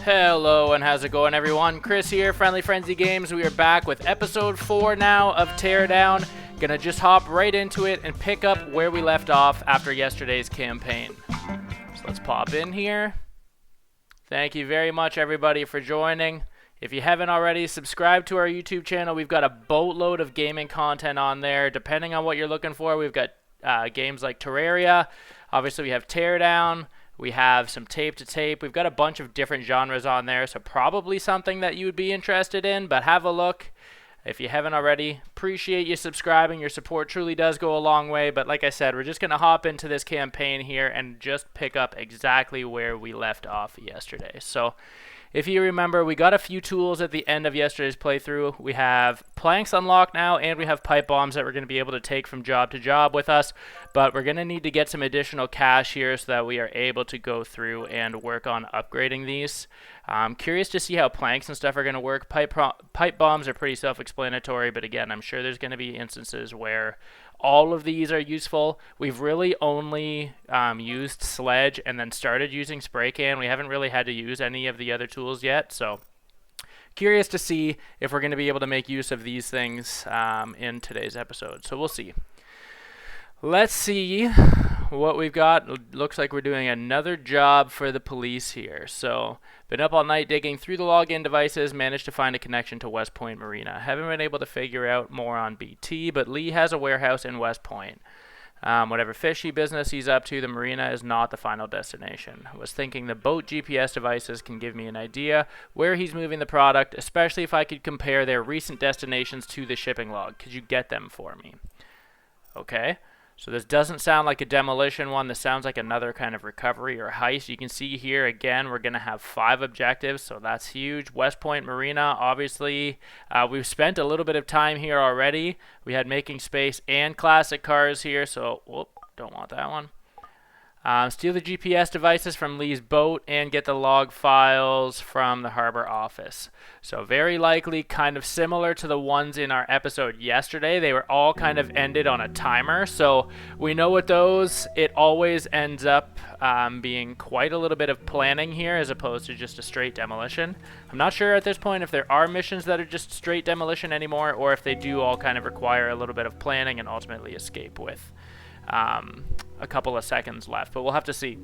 Hello and how's it going, everyone? Chris here, Friendly Frenzy Games. We are back with episode 4 now of Teardown. Gonna just hop right into it and pick up where we left off after yesterday's campaign. So let's pop in here. Thank you very much, everybody, for joining. If you haven't already, subscribe to our YouTube channel. We've got a boatload of gaming content on there. Depending on what you're looking for, we've got games like Terraria. Obviously, we have Teardown. We have some tape to tape. We've got a bunch of different genres on there, so probably something that you would be interested in, but have a look. If you haven't already, appreciate you subscribing. Your support truly does go a long way, but like I said, we're just going to hop into this campaign here and just pick up exactly where we left off yesterday. So if you remember, we got a few tools at the end of yesterday's playthrough. We have planks unlocked now, and we have pipe bombs that we're going to be able to take from job to job with us. But we're going to need to get some additional cash here so that we are able to go through and work on upgrading these. I'm curious to see how planks and stuff are going to work. Pipe bombs are pretty self-explanatory, but again, I'm sure there's going to be instances where all of these are useful. We've really only used sledge and then started using spray can. We haven't really had to use any of the other tools yet, so curious to see if we're going to be able to make use of these things in today's episode. So we'll see. Let's see what we've got. Looks like we're doing another job for the police here. So, been up all night digging through the login devices, managed to find a connection to West Point Marina. Haven't been able to figure out more on BT, but Lee has a warehouse in West Point. Whatever fishy business he's up to, the marina is not the final destination. I was thinking the boat GPS devices can give me an idea where he's moving the product, especially if I could compare their recent destinations to the shipping log. Could you get them for me? Okay. So this doesn't sound like a demolition one. This sounds like another kind of recovery or heist. You can see here, again, we're going to have 5 objectives, so that's huge. West Point Marina, obviously, we've spent a little bit of time here already. We had making space and classic cars here, so, whoop, don't want that one. Steal the GPS devices from Lee's boat and get the log files from the harbor office. So very likely kind of similar to the ones in our episode yesterday. They were all kind of ended on a timer. So we know with those, it always ends up being quite a little bit of planning here as opposed to just a straight demolition. I'm not sure at this point if there are missions that are just straight demolition anymore or if they do all kind of require a little bit of planning and ultimately escape with a couple of seconds left, but we'll have to see.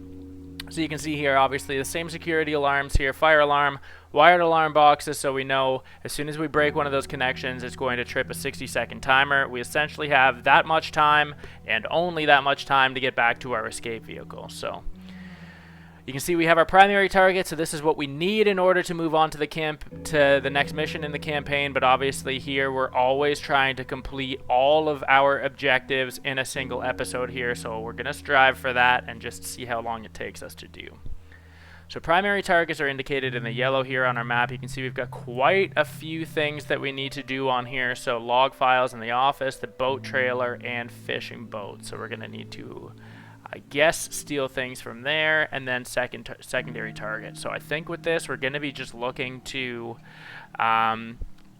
So you can see here, obviously, the same security alarms here, fire alarm, wired alarm boxes, so we know as soon as we break one of those connections, it's going to trip a 60-second timer. We essentially have that much time and only that much time to get back to our escape vehicle. So you can see we have our primary target, so this is what we need in order to move on to the next mission in the campaign, but obviously here we're always trying to complete all of our objectives in a single episode here, so we're going to strive for that and just see how long it takes us to do. So primary targets are indicated in the yellow here on our map. You can see we've got quite a few things that we need to do on here, so log files in the office, the boat trailer, and fishing boat. So we're going to need to, I guess, steal things from there, and then secondary target. So I think with this, we're going to be just looking to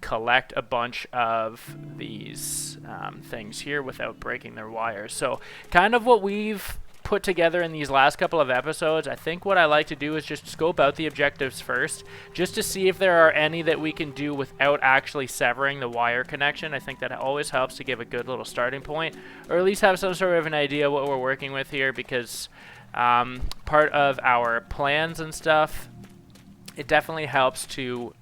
collect a bunch of these things here without breaking their wires. So kind of what we've put together in these last couple of episodes, I think what I like to do is just scope out the objectives first, just to see if there are any that we can do without actually severing the wire connection. I think that always helps to give a good little starting point, or at least have some sort of an idea what we're working with here, because part of our plans and stuff, it definitely helps to,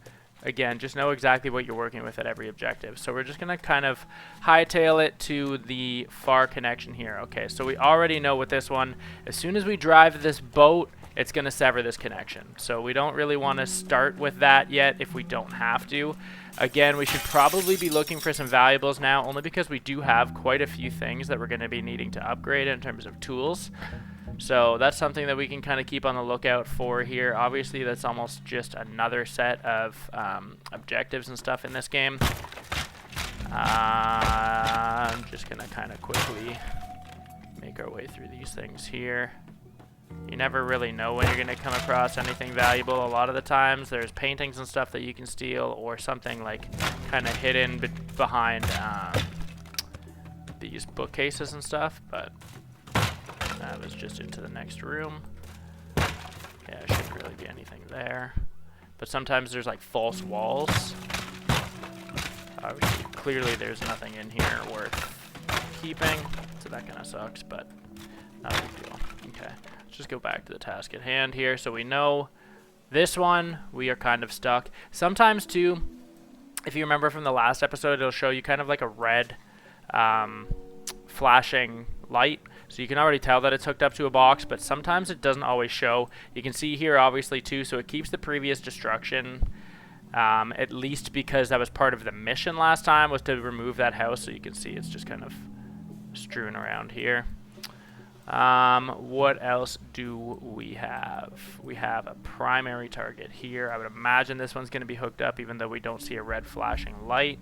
again, just know exactly what you're working with at every objective. So we're just going to kind of hightail it to the far connection here. Okay, so we already know with this one, as soon as we drive this boat, it's going to sever this connection. So we don't really want to start with that yet if we don't have to. Again, we should probably be looking for some valuables now, only because we do have quite a few things that we're going to be needing to upgrade in terms of tools. So that's something that we can kind of keep on the lookout for here. Obviously, that's almost just another set of objectives and stuff in this game. I'm just going to kind of quickly make our way through these things here. You never really know when you're going to come across anything valuable. A lot of the times there's paintings and stuff that you can steal, or something like kind of hidden behind these bookcases and stuff, but that was just into the next room. Yeah, shouldn't really be anything there. but sometimes there's like false walls. Clearly there's nothing in here worth keeping, so that kind of sucks, but not a big deal. Okay, let's just go back to the task at hand here. So we know this one, we are kind of stuck. Sometimes too, if you remember from the last episode, it'll show you kind of like a red flashing light. So you can already tell that it's hooked up to a box, but sometimes it doesn't always show. You can see here obviously too, so it keeps the previous destruction, at least because that was part of the mission last time, was to remove that house. So you can see it's just kind of strewn around here. What else do we have? We have a primary target here. I would imagine this one's going to be hooked up even though we don't see a red flashing light.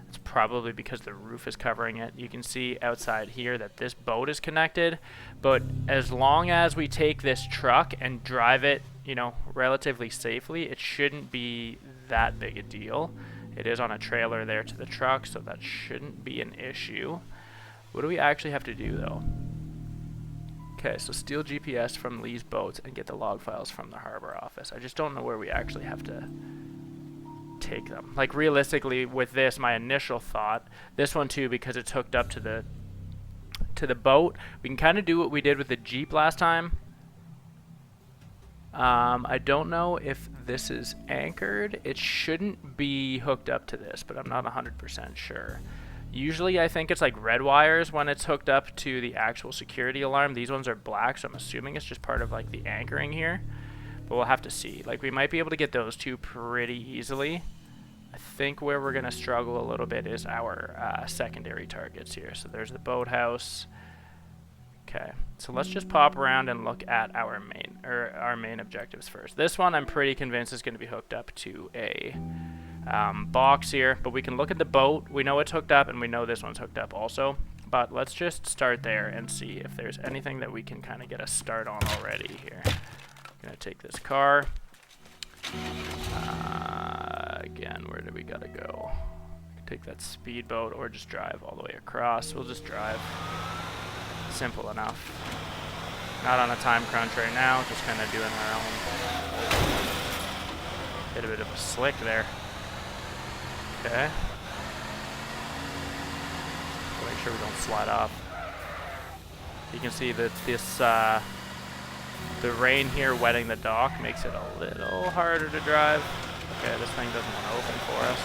It's probably because the roof is covering it. You can see outside here that this boat is connected, but as long as we take this truck and drive it, you know, relatively safely, it shouldn't be that big a deal. It is on a trailer there to the truck, so that shouldn't be an issue. What do we actually have to do though? Okay, so steal GPS from Lee's boats and get the log files from the harbor office. I just don't know where we actually have to take them. Like realistically with this, my initial thought, this one too, because it's hooked up to the boat, we can kind of do what we did with the Jeep last time. I don't know if this is anchored. It shouldn't be hooked up to this, but I'm not 100% sure. Usually I think it's like red wires when it's hooked up to the actual security alarm. These ones are black, so I'm assuming it's just part of like the anchoring here. But we'll have to see. Like we might be able to get those two pretty easily. I think where we're going to struggle a little bit is our secondary targets here. So there's the boathouse. Okay, so let's just pop around and look at our main objectives first. This one I'm pretty convinced is going to be hooked up to a box here, but we can look at the boat. We know it's hooked up, and we know this one's hooked up also. But let's just start there and see if there's anything that we can kind of get a start on already here. I'm gonna take this car. Again, where do we gotta go? Take that speedboat or just drive all the way across. We'll just drive. Simple enough. Not on a time crunch right now, just kind of doing our own. Hit a bit of a slick there. Okay. Make sure we don't slide off. You can see that this, the rain here wetting the dock makes it a little harder to drive. Okay, this thing doesn't want to open for us.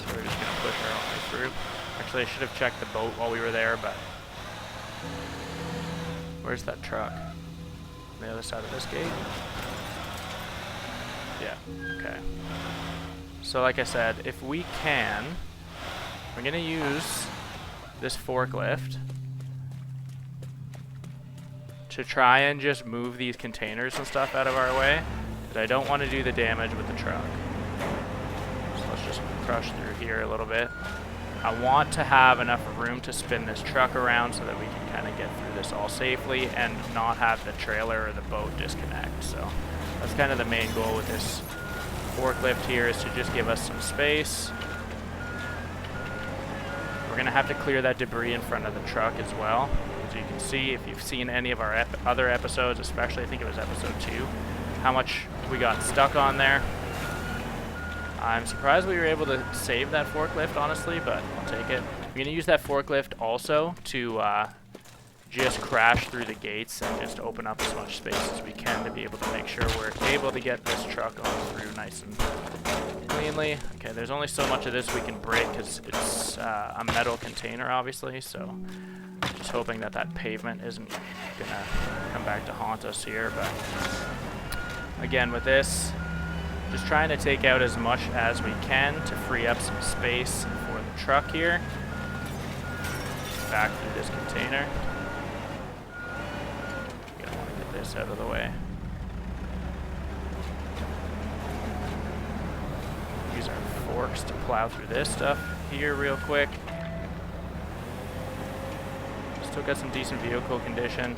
So we're just going to push our own way through. Actually, I should have checked the boat while we were there, but where's that truck? On the other side of this gate? Yeah, okay. So like I said, if we can, we're going to use this forklift to try and just move these containers and stuff out of our way, because I don't want to do the damage with the truck. So let's just crush through here a little bit. I want to have enough room to spin this truck around so that we can kind of get through this all safely and not have the trailer or the boat disconnect. So that's kind of the main goal with this forklift here, is to just give us some space. We're going to have to clear that debris in front of the truck as well. As you can see, if you've seen any of our other episodes, especially I think it was episode 2, how much we got stuck on there. I'm surprised we were able to save that forklift, honestly, but I'll take it. I'm going to use that forklift also to just crash through the gates and just open up as much space as we can to be able to make sure we're able to get this truck on through nice and cleanly. Okay, there's only so much of this we can break because it's a metal container, obviously, so just hoping that that pavement isn't going to come back to haunt us here. But again, with this, just trying to take out as much as we can to free up some space for the truck here. Back through this container. We don't want to get this out of the way. Use our forks to plow through this stuff here real quick. Still got some decent vehicle condition.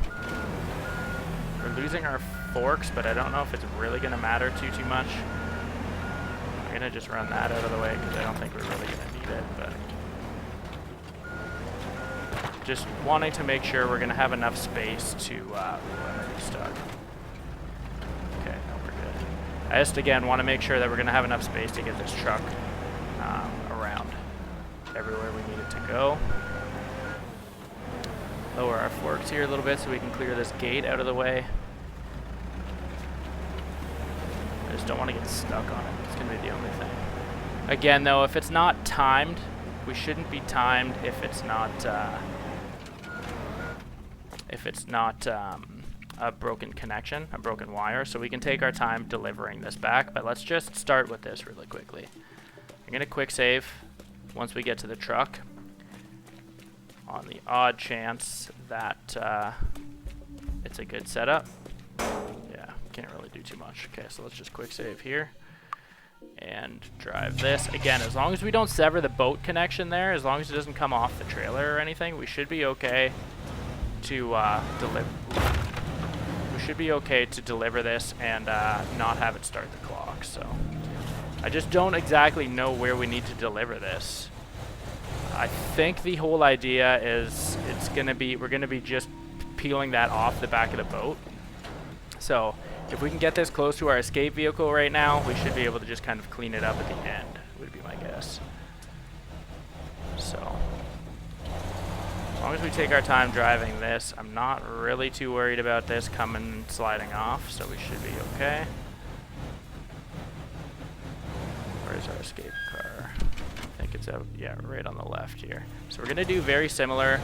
We're losing our forks, but I don't know if it's really going to matter too much. I'm going to just run that out of the way because I don't think we're really going to need it. But just wanting to make sure we're going to have enough space to be stuck. Okay, no, we're good. I just, again, want to make sure that we're going to have enough space to get this truck around everywhere we need it to go. Lower our forks here a little bit so we can clear this gate out of the way. I just don't want to get stuck on it. It's going to be the only thing. Again, though, if it's not timed, we shouldn't be timed if it's not a broken connection, a broken wire. So we can take our time delivering this back, but let's just start with this really quickly. I'm going to quick save once we get to the truck, on the odd chance that it's a good setup. Yeah, can't really do too much. Okay, so let's just quick save here and drive this. Again, as long as we don't sever the boat connection there, as long as it doesn't come off the trailer or anything, we should be okay to deliver. We should be okay to deliver this and not have it start the clock. So I just don't exactly know where we need to deliver this. I think the whole idea is we're gonna be just peeling that off the back of the boat. So if we can get this close to our escape vehicle right now, we should be able to just kind of clean it up at the end, would be my guess. So as long as we take our time driving this, I'm not really too worried about this coming sliding off, so we should be okay. Where's our escape car? I think it's out, yeah, right on the left here. So we're gonna do very similar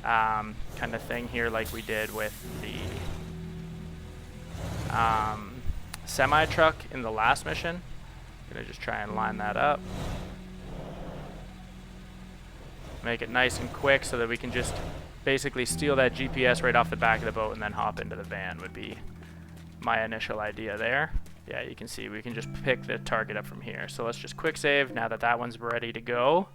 kind of thing here like we did with the semi-truck in the last mission. I'm gonna just try and line that up. Make it nice and quick so that we can just basically steal that GPS right off the back of the boat and then hop into the van would be my initial idea there. Yeah, you can see we can just pick the target up from here. So let's just quick save now that that one's ready to go.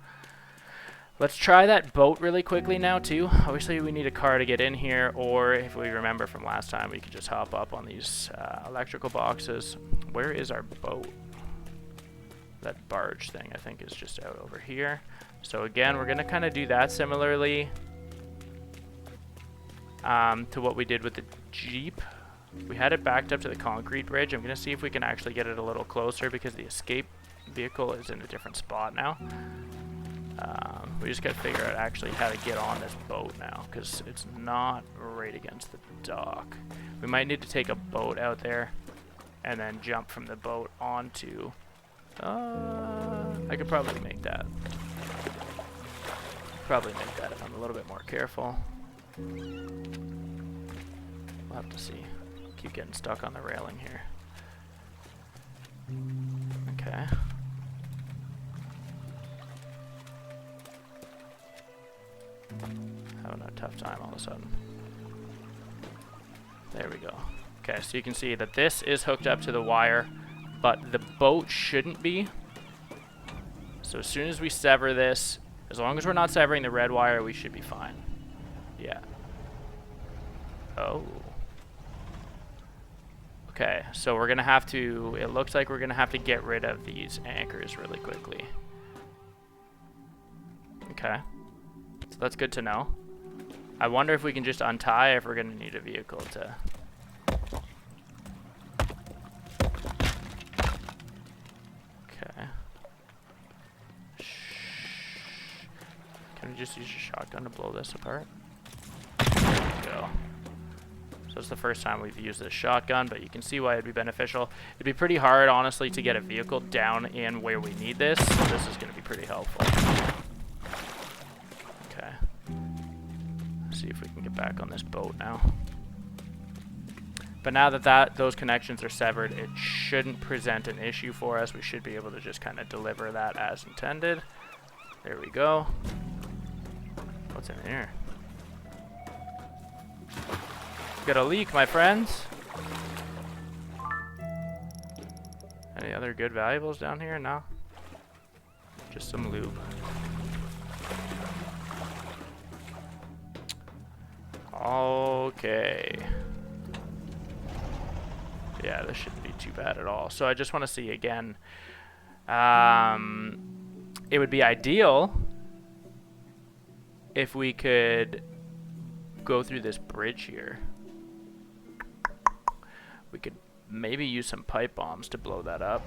Let's try that boat really quickly now too. Obviously we need a car to get in here, or if we remember from last time, we could just hop up on these electrical boxes. Where is our boat? That barge thing I think is just out over here. So again, we're gonna kind of do that similarly to what we did with the Jeep. We had it backed up to the concrete bridge. I'm gonna see if we can actually get it a little closer because the escape vehicle is in a different spot now. We just got to figure out actually how to get on this boat now because it's not right against the dock. We might need to take a boat out there and then jump from the boat onto... I could probably make that. Probably make that if I'm a little bit more careful. We'll have to see. Keep getting stuck on the railing here. Okay. Having a tough time all of a sudden. There we go. Okay, so you can see that this is hooked up to the wire, but the boat shouldn't be. So as soon as we sever this, as long as we're not severing the red wire, we should be fine. Yeah. Oh. Okay, so we're gonna have to, it looks like we're gonna have to get rid of these anchors really quickly. Okay. So that's good to know. I wonder if we can just untie if we're going to need a vehicle to... Okay. Can we just use a shotgun to blow this apart? There we go. So it's the first time we've used this shotgun, but you can see why it'd be beneficial. It'd be pretty hard, honestly, to get a vehicle down in where we need this, so this is going to be pretty helpful. Okay. Let's see if we can get back on this boat now. But now that those connections are severed, it shouldn't present an issue for us. We should be able to just kind of deliver that as intended. There we go. What's in here? Got a leak, my friends. Any other good valuables down here? No. Just some lube. Okay. Yeah, this shouldn't be too bad at all. So I just want to see again. It would be ideal if we could go through this bridge here. We could maybe use some pipe bombs to blow that up.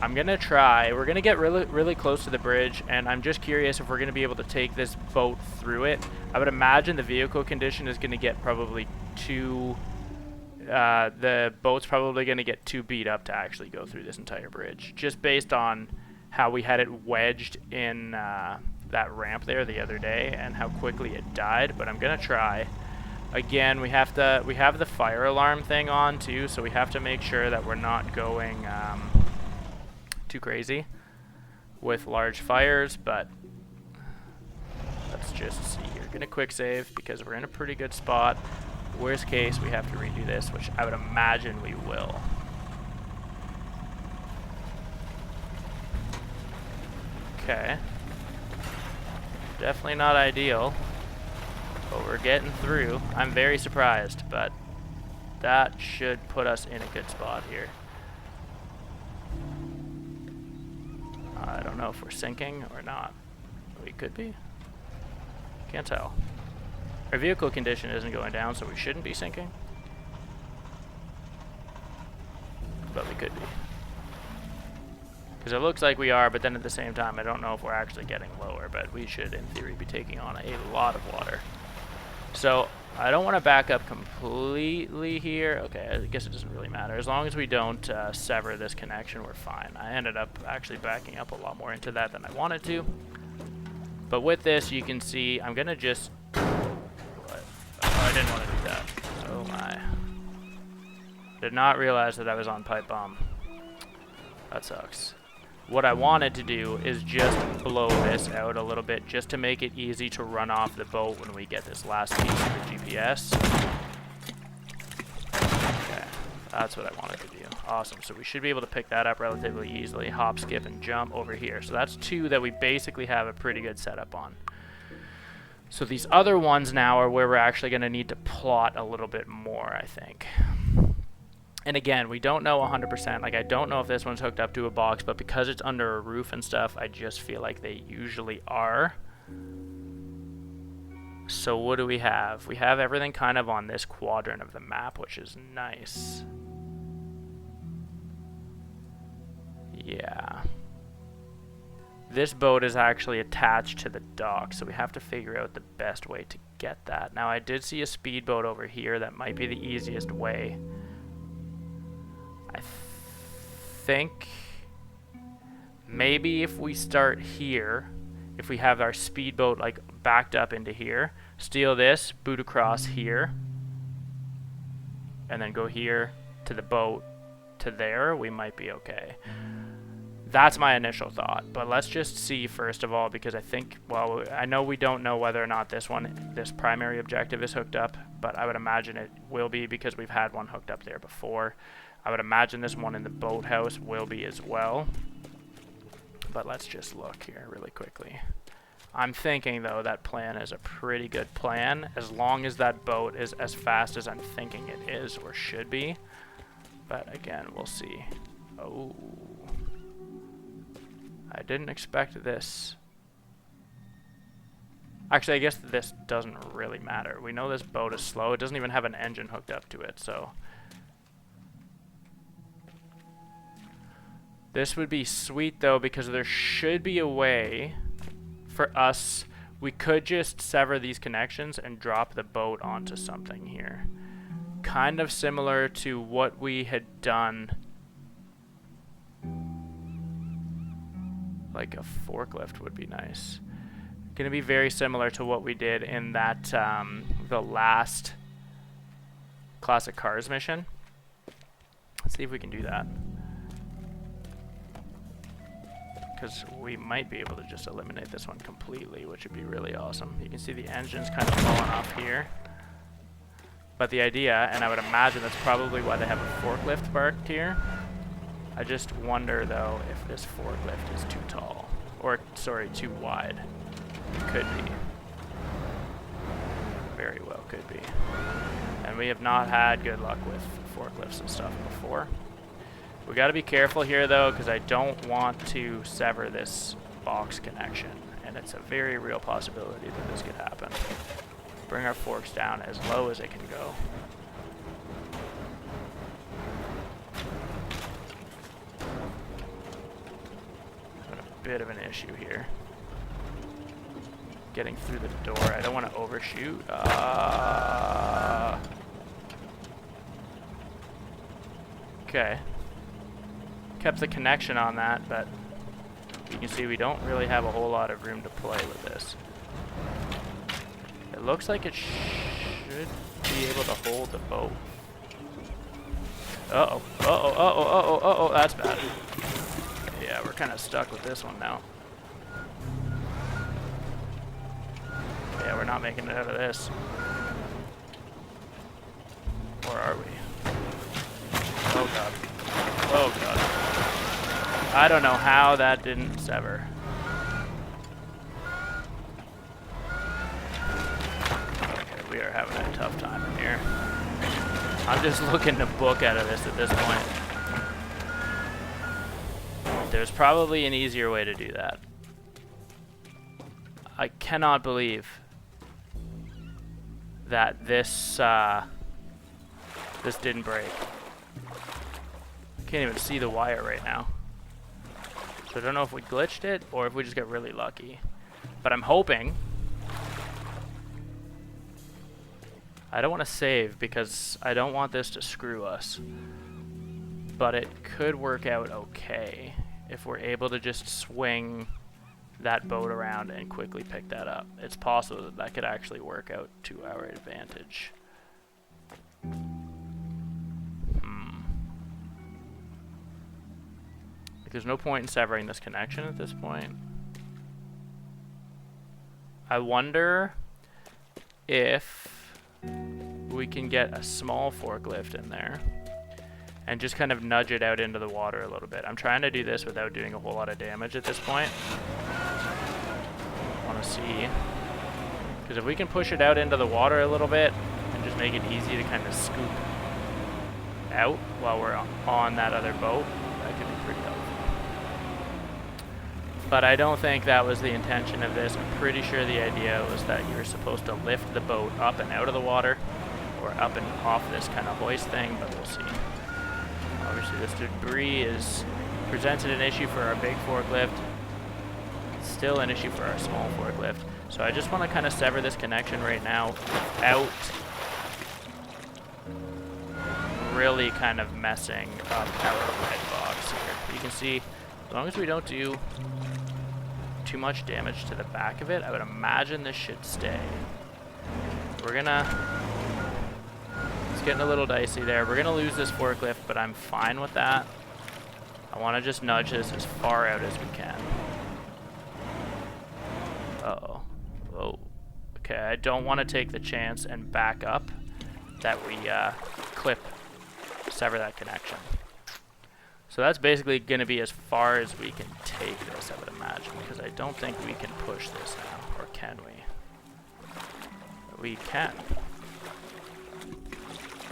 I'm gonna try. We're gonna get really close to the bridge, and I'm just curious if we're gonna be able to take this boat through it. I would imagine the vehicle condition is gonna get probably too. The boat's probably gonna get too beat up to actually go through this entire bridge, just based on how we had it wedged in that ramp there the other day and how quickly it died. But I'm gonna try. Again, we have the fire alarm thing on too, so we have to make sure that we're not going too crazy with large fires. But let's just see here. Gonna quick save because we're in a pretty good spot. Worst case, we have to redo this, which I would imagine we will. Okay. Definitely not ideal, but we're getting through. I'm very surprised, but that should put us in a good spot here. I don't know if we're sinking or not. We could be. Can't tell. Our vehicle condition isn't going down, so we shouldn't be sinking. But we could be. Because it looks like we are, but then at the same time, I don't know if we're actually getting lower, but we should, in theory, be taking on a lot of water. So, I don't want to back up completely here. Okay, I guess it doesn't really matter. As long as we don't sever this connection, we're fine. I ended up actually backing up a lot more into that than I wanted to. But with this, you can see, I'm going to just... Oh, I didn't want to do that. Oh my. Did not realize that I was on pipe bomb. That sucks. What I wanted to do is just blow this out a little bit just to make it easy to run off the boat when we get this last piece of the GPS. Okay, that's what I wanted to do. Awesome, so we should be able to pick that up relatively easily. Hop, skip, and jump over here. So that's two that we basically have a pretty good setup on. So these other ones now are where we're actually going to need to plot a little bit more, I think. And again, we don't know 100%. Like, I don't know if this one's hooked up to a box, but because it's under a roof and stuff, I just feel like they usually are. So what do we have? We have everything kind of on this quadrant of the map, which is nice. Yeah. This boat is actually attached to the dock, so we have to figure out the best way to get that. Now, I did see a speedboat over here. That might be the easiest way. I think maybe if we start here, if we have our speedboat like backed up into here, steal this, boot across here, and then go here to the boat to there, we might be okay. That's my initial thought, but let's just see first of all, because I think, well, I know we don't know whether or not this primary objective is hooked up, but I would imagine it will be because we've had one hooked up there before. I would imagine this one in the boathouse will be as well, but let's just look here really quickly. I'm thinking, though, that plan is a pretty good plan, as long as that boat is as fast as I'm thinking it is or should be, but again, we'll see. Oh. I didn't expect this. Actually, I guess this doesn't really matter. We know this boat is slow. It doesn't even have an engine hooked up to it, so. This would be sweet, though, because there should be a way for us. We could just sever these connections and drop the boat onto something here. Kind of similar to what we had done. Like a forklift would be nice. Going to be very similar to what we did in that the last Classic Cars mission. Let's see if we can do that. Because we might be able to just eliminate this one completely, which would be really awesome. You can see the engine's kind of falling off here. But the idea, and I would imagine that's probably why they have a forklift parked here. I just wonder, though, if this forklift is too tall. Or, sorry, too wide. It could be. Very well could be. And we have not had good luck with forklifts and stuff before. We got to be careful here, though, because I don't want to sever this box connection. And it's a very real possibility that this could happen. Bring our forks down as low as it can go. bit of an issue here. Getting through the door. I don't want to overshoot. Okay. Kept the connection on that, but you can see we don't really have a whole lot of room to play with this. It looks like it should be able to hold the boat. Uh-oh, uh-oh, uh-oh, uh-oh, uh-oh, that's bad. Yeah, we're kind of stuck with this one now. Yeah, we're not making it out of this. Or are we? Oh god. Oh god. I don't know how that didn't sever. Okay, we are having a tough time in here. I'm just looking to book out of this at this point. There's probably an easier way to do that. I cannot believe that this this didn't break. Can't even see the wire right now. So I don't know if we glitched it or if we just got really lucky. But I'm hoping. I don't want to save because I don't want this to screw us. But it could work out okay if we're able to just swing that boat around and quickly pick that up. It's possible that that could actually work out to our advantage. There's no point in severing this connection at this point. I wonder if we can get a small forklift in there and just kind of nudge it out into the water a little bit. I'm trying to do this without doing a whole lot of damage at this point. I want to see. Because if we can push it out into the water a little bit and just make it easy to kind of scoop out while we're on that other boat, that could be pretty helpful. But I don't think that was the intention of this. I'm pretty sure the idea was that you were supposed to lift the boat up and out of the water, or up and off this kind of hoist thing, but we'll see. Obviously this debris presented an issue for our big forklift. It's still an issue for our small forklift. So I just want to kind of sever this connection right now without really kind of messing up our red box here. You can see, as long as we don't do too much damage to the back of it, I would imagine this should stay. We're gonna... It's getting a little dicey there. We're gonna lose this forklift, but I'm fine with that. I want to just nudge this as far out as we can. Uh-oh. Whoa. Okay, I don't want to take the chance and back up that we sever that connection. So that's basically going to be as far as we can take this, I would imagine, because I don't think we can push this now, or can we? We can.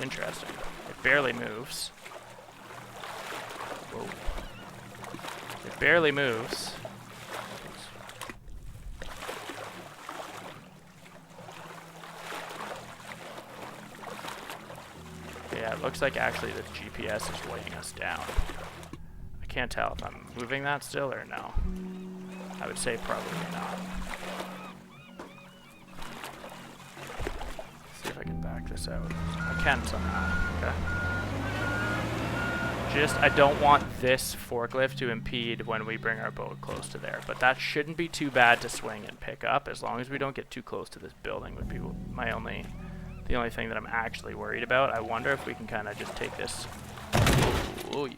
Interesting. It barely moves. Whoa. It barely moves. Yeah, it looks like actually the GPS is weighing us down. I can't tell if I'm moving that still or no. I would say probably not. Let's see if I can back this out. I can somehow. Okay. I don't want this forklift to impede when we bring our boat close to there, but that shouldn't be too bad to swing and pick up as long as we don't get too close to this building would be the only thing that I'm actually worried about. I wonder if we can kind of just take this. Ooh.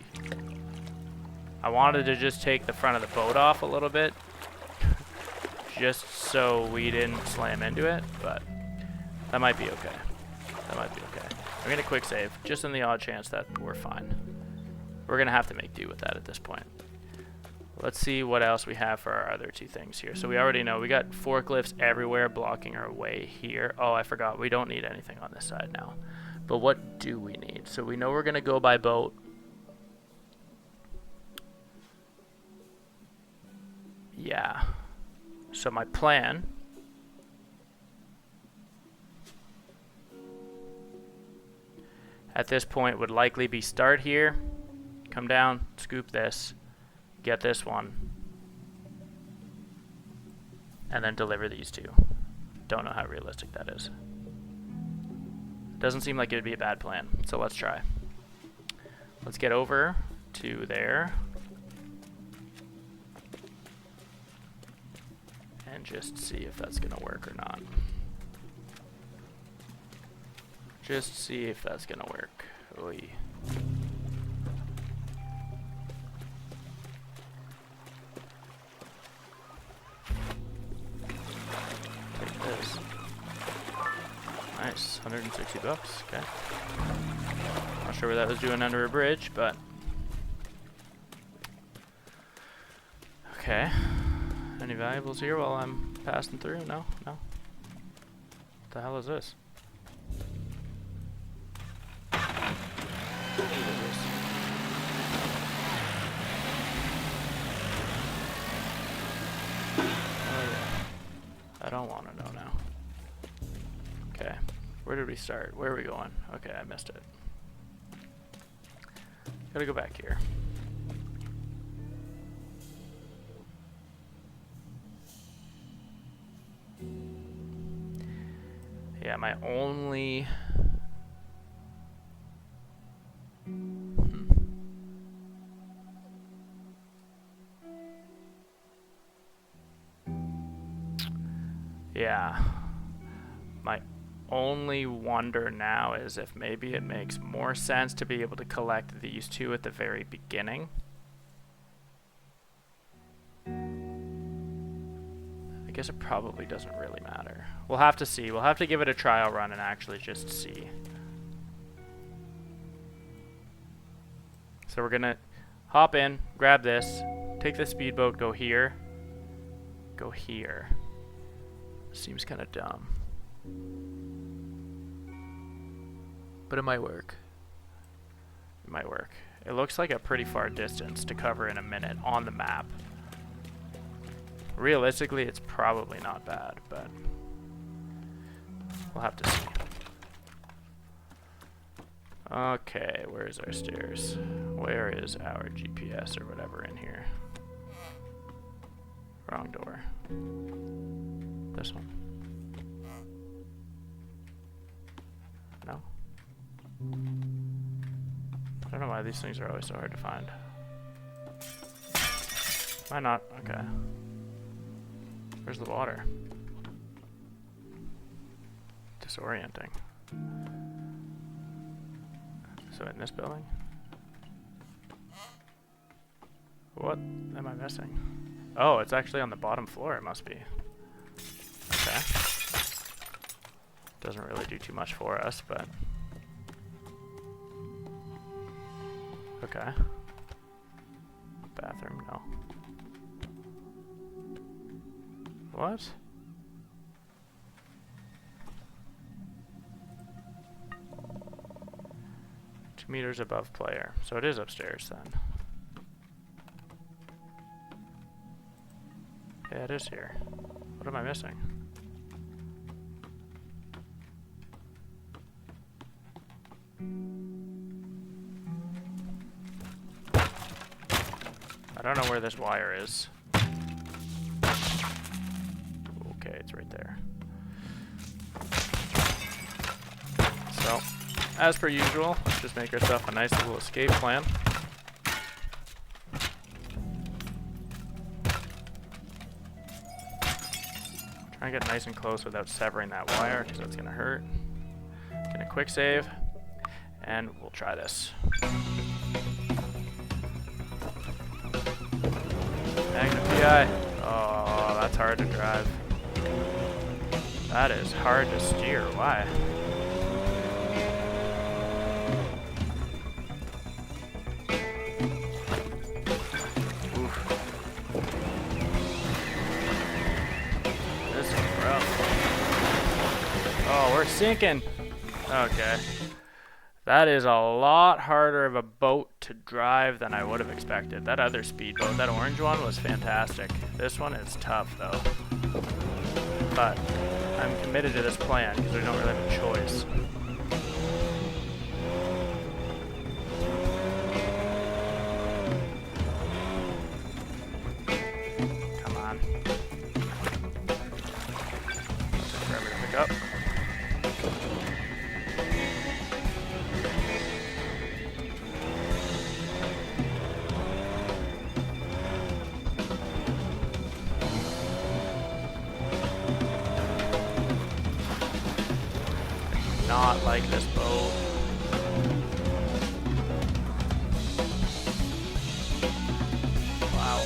I wanted to just take the front of the boat off a little bit just so we didn't slam into it, but that might be okay. That might be okay. I'm going to quick save just in the odd chance that we're fine. We're going to have to make do with that at this point. Let's see what else we have for our other two things here. So we already know we got forklifts everywhere blocking our way here. Oh, I forgot. We don't need anything on this side now. But what do we need? So we know we're going to go by boat. Yeah. So my plan at this point would likely be start here, come down, scoop this, get this one, and then deliver these two. Don't know how realistic that is. Doesn't seem like it would be a bad plan, so let's try. Let's get over to there. And just see if that's gonna work or not. Just see if that's gonna work. Oy. Take this. Nice, 160 bucks, okay. Not sure what that was doing under a bridge, but... Okay. Any valuables here while I'm passing through? No? No? What the hell is this? What is this? Oh yeah. I don't want to know now. Okay. Where did we start? Where are we going? Okay, I missed it. Gotta go back here. Yeah, my only... Yeah. My only wonder now is if maybe it makes more sense to be able to collect these two at the very beginning. I guess it probably doesn't really matter. We'll have to see. We'll have to give it a trial run and actually just see. So we're gonna hop in, grab this, take the speedboat, go here, go here. Seems kind of dumb. But it might work. It might work. It looks like a pretty far distance to cover in a minute on the map. Realistically, it's probably not bad, but we'll have to see. Okay, where's our stairs? Where is our GPS or whatever in here? Wrong door. This one. No? I don't know why these things are always so hard to find. Why not? Okay. Where's the water? Disorienting. So in this building? What am I missing? Oh, it's actually on the bottom floor, it must be. Okay. Doesn't really do too much for us, but... Okay. Bathroom, no. What? 2 meters above player. So it is upstairs then. Yeah, it is here. What am I missing? I don't know where this wire is. Okay, it's right there. So, as per usual, let's just make ourselves a nice little escape plan. Try and get nice and close without severing that wire, because that's gonna hurt. Get a quick save, and we'll try this. Magnum PI. Oh, that's hard to drive. That is hard to steer. Why? Oof. This is rough. Oh, we're sinking. Okay. That is a lot harder of a boat to drive than I would have expected. That other speedboat, that orange one, was fantastic. This one is tough, though. But I'm committed to this plan because we don't really have a choice. Come on. not like this boat. Wow.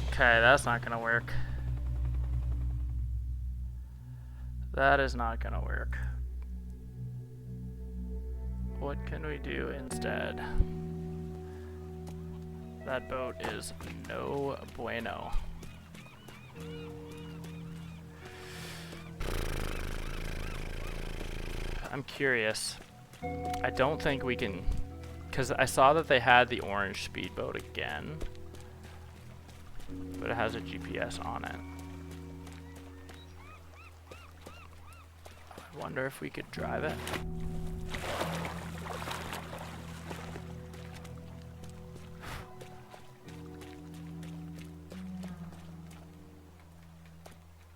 Okay, that's not gonna work. That is not gonna work. What can we do instead? That boat is no bueno. I'm curious. I don't think we can, because I saw that they had the orange speedboat again, but it has a GPS on it. I wonder if we could drive it.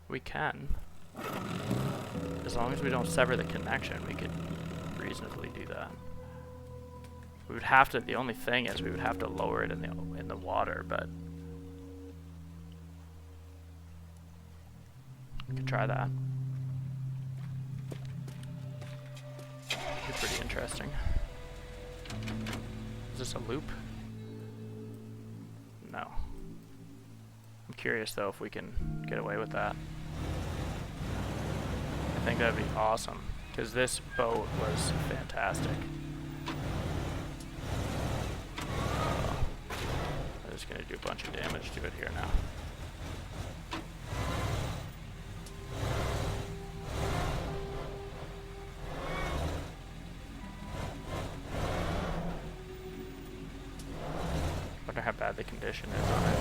We can. As long as we don't sever the connection, we could reasonably do that. We would have to, the only thing is we would have to lower it in the water, but we could try that. Be pretty interesting. Is this a loop? No. I'm curious though if we can get away with that. I think that'd be awesome, because this boat was fantastic. I'm just gonna do a bunch of damage to it here now. Wonder how bad the condition is on it.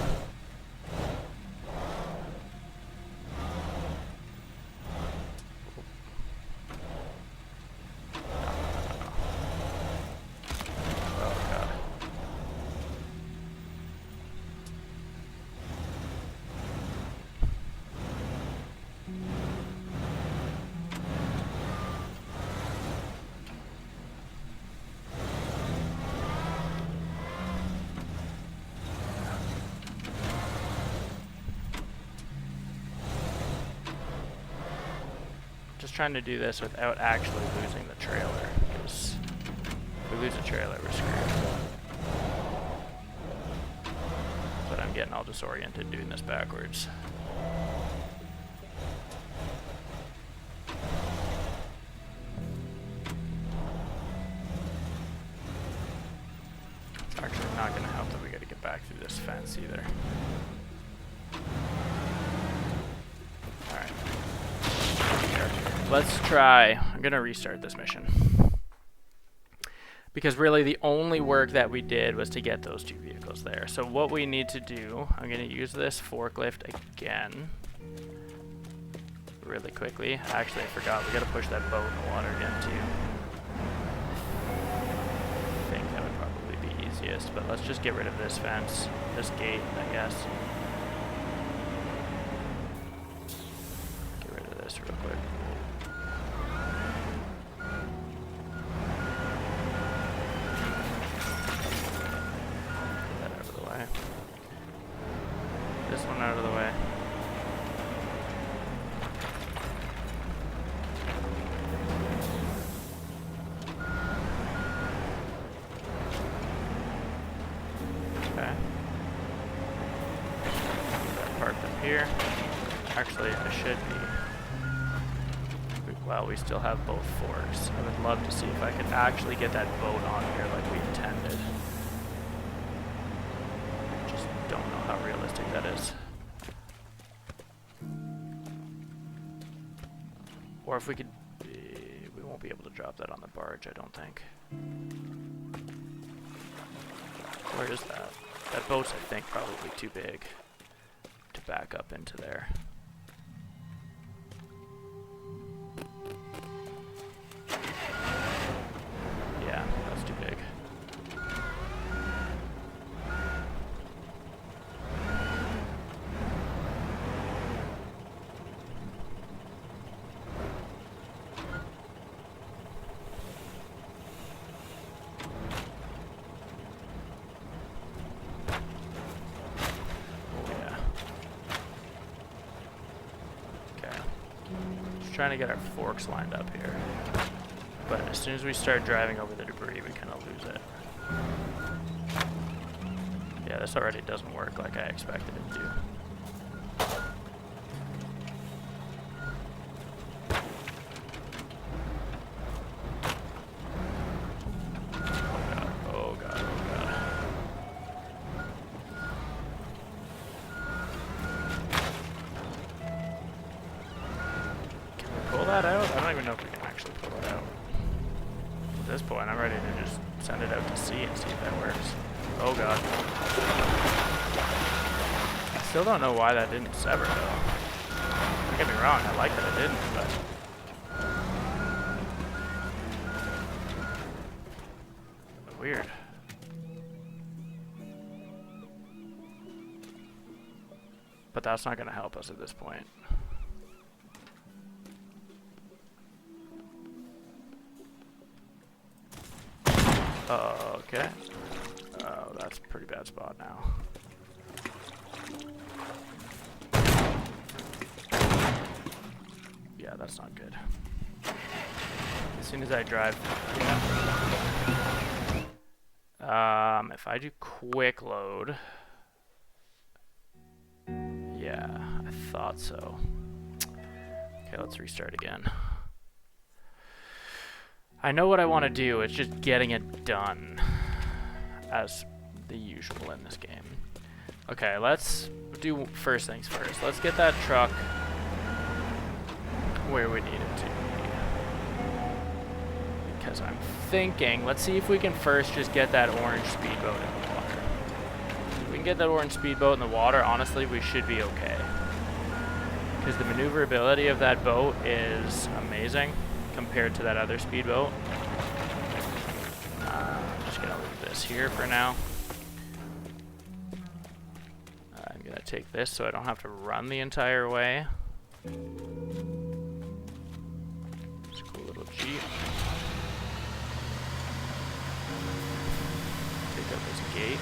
Trying to do this without actually losing the trailer, because if we lose the trailer we're screwed. But I'm getting all disoriented doing this backwards. It's actually not going to help that we got to get back through this fence either. Alright. Let's try. I'm gonna restart this mission, because really the only work that we did was to get those two vehicles there. So what we need to do, I'm gonna use this forklift again really quickly. Actually, I forgot, we gotta push that boat in the water again too. I think that would probably be easiest, but let's just get rid of this fence, this gate, I guess. Get rid of this real quick. This one out of the way. Okay. Park them here. Actually, I should be. Well, we still have both forks. I would love to see if I could actually get that boat on here like we intended. Don't know how realistic that is. Or if we could, we won't be able to drop that on the barge, I don't think. Where is that? That boat's, I think, probably too big to back up into there. Yeah, that's too big. trying to get our forks lined up here. But as soon as we start driving over the debris, we kind of lose it. Yeah, this already doesn't work like I expected it to. Oh god, oh god. Can we pull that out? I don't even know if we can actually pull it out. At this point, I'm ready to just send it out to sea and see if that works. Oh god. I still don't know why that didn't sever though. Don't get me wrong, I like that it didn't, but... weird. But that's not going to help us at this point. Okay. Oh, that's a pretty bad spot now. Yeah, that's not good. As soon as I drive... yeah. If I do quick load... yeah, I thought so. Okay, let's restart again. I know what I want to do, it's just getting it done. As the usual in this game. Okay, let's do first things first. Let's get that truck where we need it to be. Because I'm thinking, let's see if we can first just get that orange speedboat in the water. If we can get that orange speedboat in the water, honestly, we should be okay. Because the maneuverability of that boat is amazing compared to that other speedboat. I'm just going to leave this here for now. I'm going to take this so I don't have to run the entire way. It's a cool little Jeep. Take out this gate.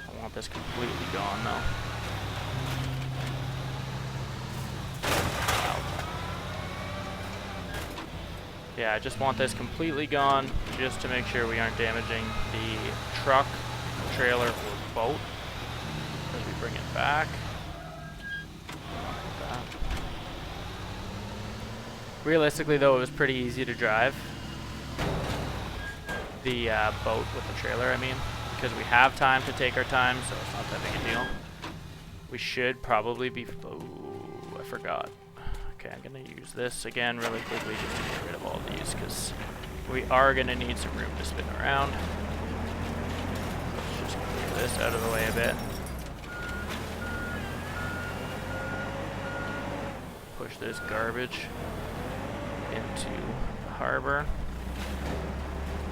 I want this completely gone though. Yeah, I just want this completely gone, just to make sure we aren't damaging the truck, trailer, or boat as we bring it back. Like that. Realistically, though, it was pretty easy to drive the boat with the trailer, I mean, because we have time to take our time, so it's not that big a deal. We should probably be... oh, I forgot. Okay, I'm going to use this again really quickly just to get rid of all these, because we are going to need some room to spin around. Let's just clear this out of the way a bit. Push this garbage into the harbor,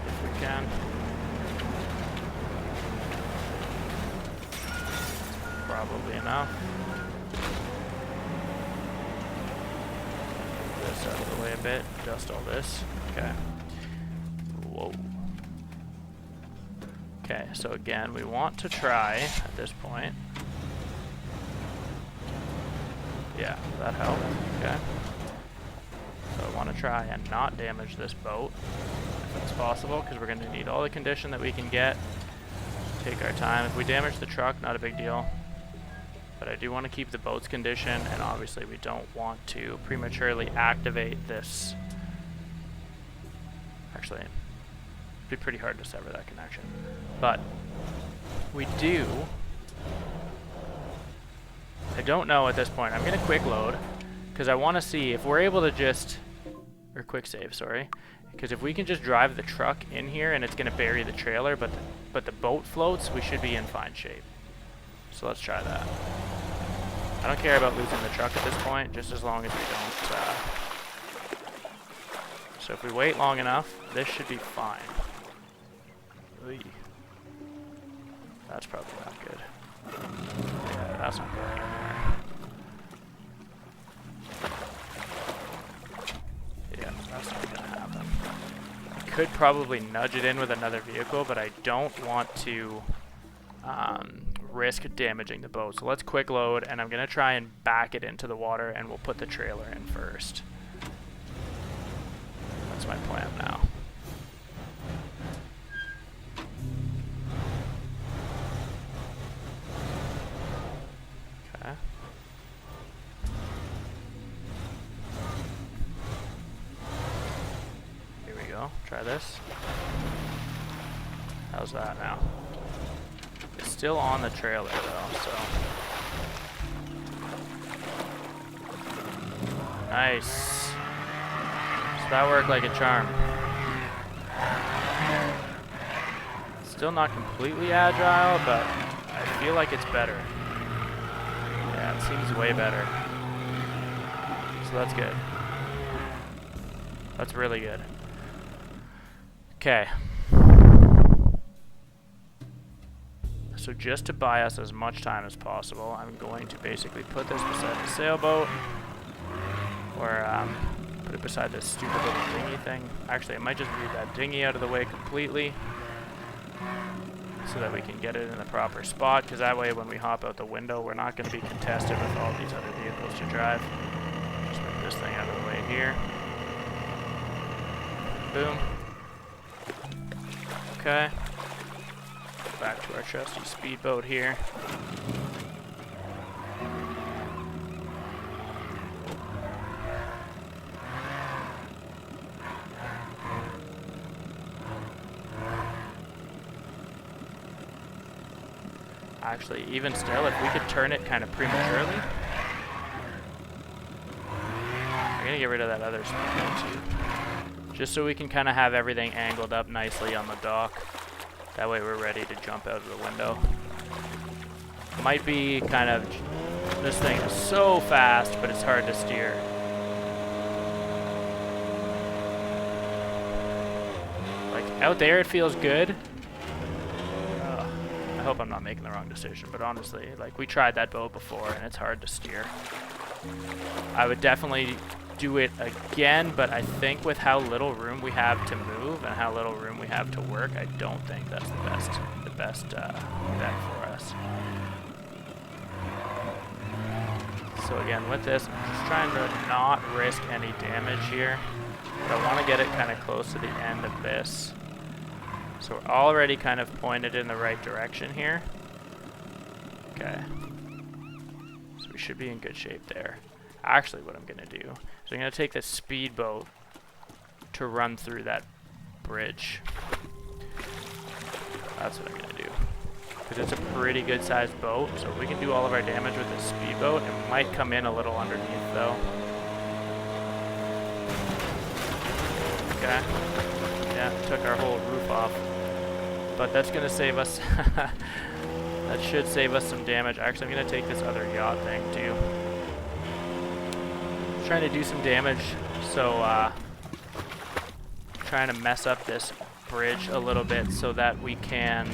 if we can. Probably enough. This out of the way a bit, just all this. Okay. Whoa. Okay, so again, we want to try at this point. Yeah, that helped. Okay. So I want to try and not damage this boat if it's possible, because we're going to need all the condition that we can get. Take our time. If we damage the truck, not a big deal. But I do want to keep the boat's condition, and obviously we don't want to prematurely activate this. Actually, it'd be pretty hard to sever that connection. But we do. I don't know at this point. I'm going to quick load, because I want to see if we're able to just, or quick save, sorry. Because if we can just drive the truck in here and it's going to bury the trailer, but the boat floats, we should be in fine shape. So let's try that. I don't care about losing the truck at this point, just as long as we don't. So if we wait long enough, this should be fine. Oy. That's probably not good. Yeah, that's not good anymore. Yeah, that's not gonna happen. I could probably nudge it in with another vehicle, but I don't want to risk damaging the boat. So let's quick load, and I'm going to try and back it into the water, and we'll put the trailer in first. That's my plan now. Okay. Here we go. Try this. How's that now? It's still on the trailer though, so. Nice. So that worked like a charm. Still not completely agile, but I feel like it's better. Yeah, it seems way better. So that's good. That's really good. Okay. So just to buy us as much time as possible, I'm going to basically put this beside the sailboat, or put it beside this stupid little dinghy thing. Actually, I might just move that dinghy out of the way completely so that we can get it in the proper spot, because that way when we hop out the window, we're not going to be contested with all these other vehicles to drive. Just move this thing out of the way here. Boom. Okay. Back to our trusty speedboat here. Actually, even still, if we could turn it kind of prematurely. I'm gonna get rid of that other speedboat too. Just so we can kind of have everything angled up nicely on the dock. That way we're ready to jump out of the window. Might be kind of, this thing is so fast, but it's hard to steer. Like out there it feels good. I hope I'm not making the wrong decision, but honestly, like we tried that boat before and it's hard to steer. I would definitely do it again, but I think with how little room we have to move and how little room we have to work, I don't think that's the best bet for us. So again, with this, I'm just trying to not risk any damage here, but I want to get it kind of close to the end of this. So we're already kind of pointed in the right direction here. Okay. So we should be in good shape there. Actually, what I'm going to do is I'm going to take this speedboat to run through that bridge. That's what I'm going to do. Because it's a pretty good sized boat, so we can do all of our damage with this speedboat. It might come in a little underneath though. Okay. Yeah, took our whole roof off. But that's going to save us. That should save us some damage. Actually, I'm going to take this other yacht thing too. Trying to do some damage, so trying to mess up this bridge a little bit so that we can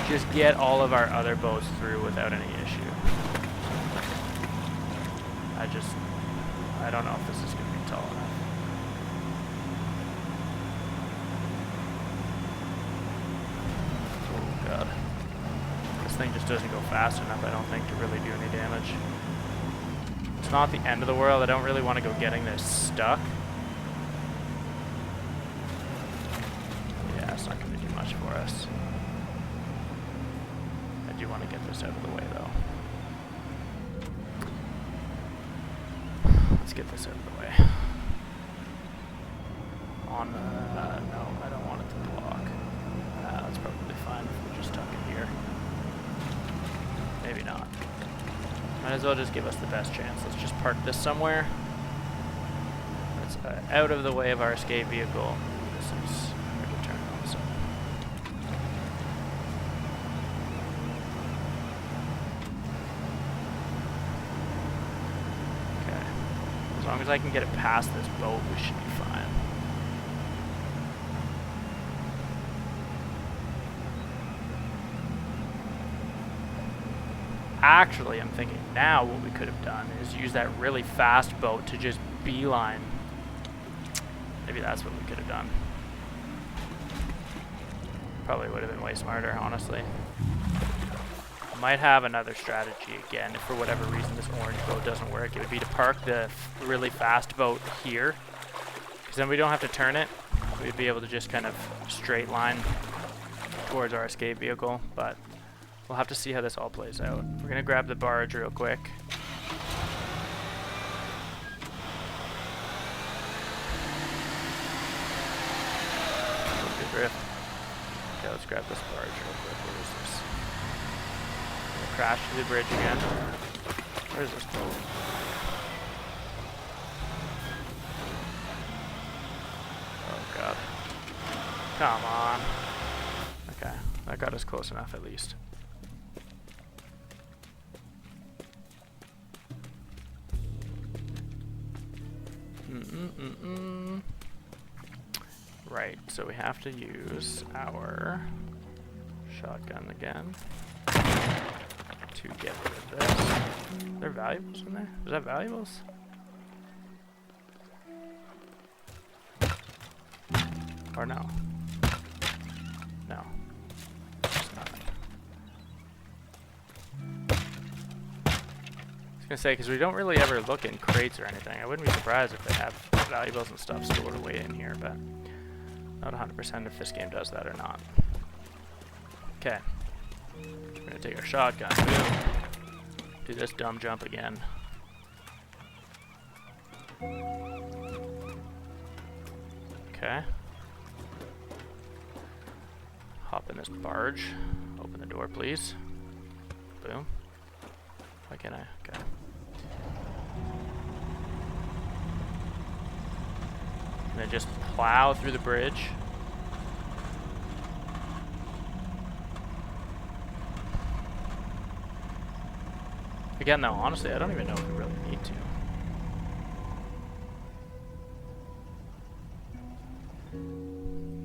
just get all of our other boats through without any issue. I don't know if this is going to be tall enough. Oh god. This thing just doesn't go fast enough, I don't think, to really do any damage. It's not the end of the world. I don't really want to go getting this stuck. Yeah, it's not going to do much for us. I do want to get this out of the way, though. Let's get this out of the way. No, I don't want it to block. That's probably fine if we just tuck it here. Maybe not. Might as well just give us the best chance. Let's just park this somewhere. That's out of the way of our escape vehicle. This is hard to turn on, so. Okay. As long as I can get it past this boat, we should be fine. Actually, I'm thinking now what we could have done is use that really fast boat to just beeline. Maybe that's what we could have done. Probably would have been way smarter, honestly. Might have another strategy again if for whatever reason this orange boat doesn't work. It would be to park the really fast boat here, because then we don't have to turn it. We'd be able to just kind of straight line towards our escape vehicle, but we'll have to see how this all plays out. We're gonna grab the barge real quick. Good drift. Okay, let's grab this barge real quick. Where is this? Crash to the bridge again. Where's this boat? Oh god. Come on. Okay, that got us close enough at least. Right, so we have to use our shotgun again to get rid of this. Are there valuables in there? Is that valuables? Or no? No. It's nothing. I was gonna say, because we don't really ever look in crates or anything. I wouldn't be surprised if they have valuables and stuff stored away in here, but not 100% if this game does that or not. Okay. We're gonna take our shotgun. Boom. Do this dumb jump again. Okay. Hop in this barge. Open the door, please. Boom. Why can't I? Okay. And then just plow through the bridge. Again, though, honestly, I don't even know if we really need to.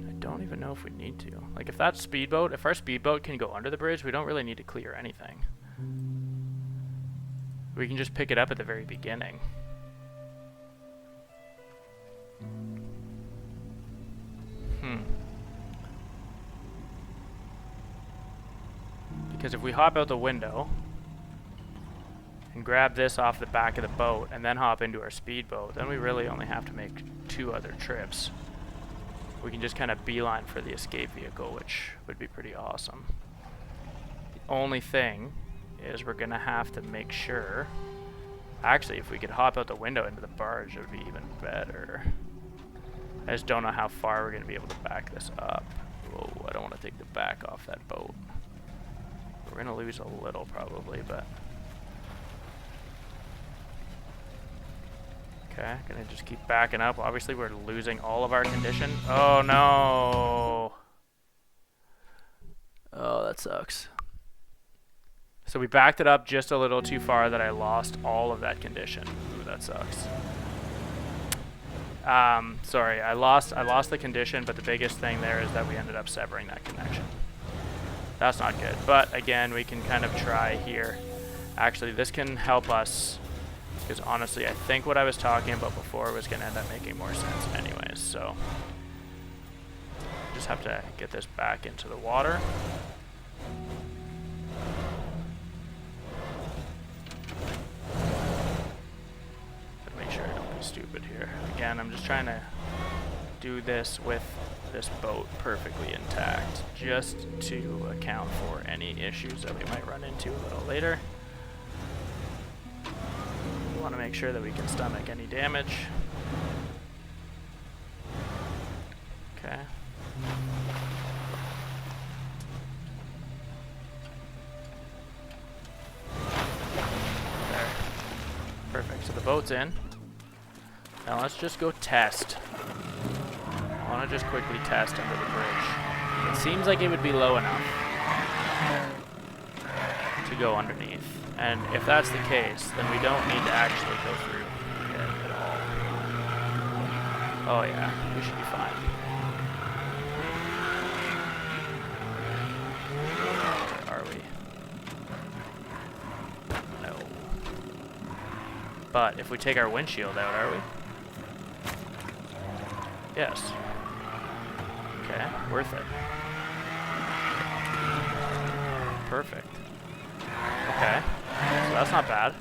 I don't even know if we need to. Like, if that speedboat, if our speedboat can go under the bridge, we don't really need to clear anything. We can just pick it up at the very beginning. Because if we hop out the window and grab this off the back of the boat and then hop into our speedboat, then we really only have to make 2 other trips. We can just kind of beeline for the escape vehicle, which would be pretty awesome. The only thing is we're gonna have to make sure, actually if we could hop out the window into the barge, it would be even better. I just don't know how far we're gonna be able to back this up. Whoa, I don't want to take the back off that boat. We're gonna lose a little probably, but okay, gonna just keep backing up. Obviously we're losing all of our condition. Oh no. Oh, that sucks. So we backed it up just a little too far that I lost all of that condition. Ooh, that sucks. Sorry, I lost the condition, but the biggest thing there is that we ended up severing that connection. That's not good, but again, we can kind of try here. Actually, this can help us, because honestly, I think what I was talking about before was going to end up making more sense anyways, so just have to get this back into the water. Make sure I don't be stupid here. Again, I'm just trying to do this with this boat perfectly intact, just to account for any issues that we might run into a little later. We want to make sure that we can stomach any damage. Okay. There. Perfect. So the boat's in. Now let's just go test. I want to just quickly test under the bridge. It seems like it would be low enough to go underneath. And if that's the case, then we don't need to actually go through it at all. Oh yeah, we should be fine. Where are we? No. But if we take our windshield out, are we? Yes. Okay, worth it. perfect. Okay, so that's not bad.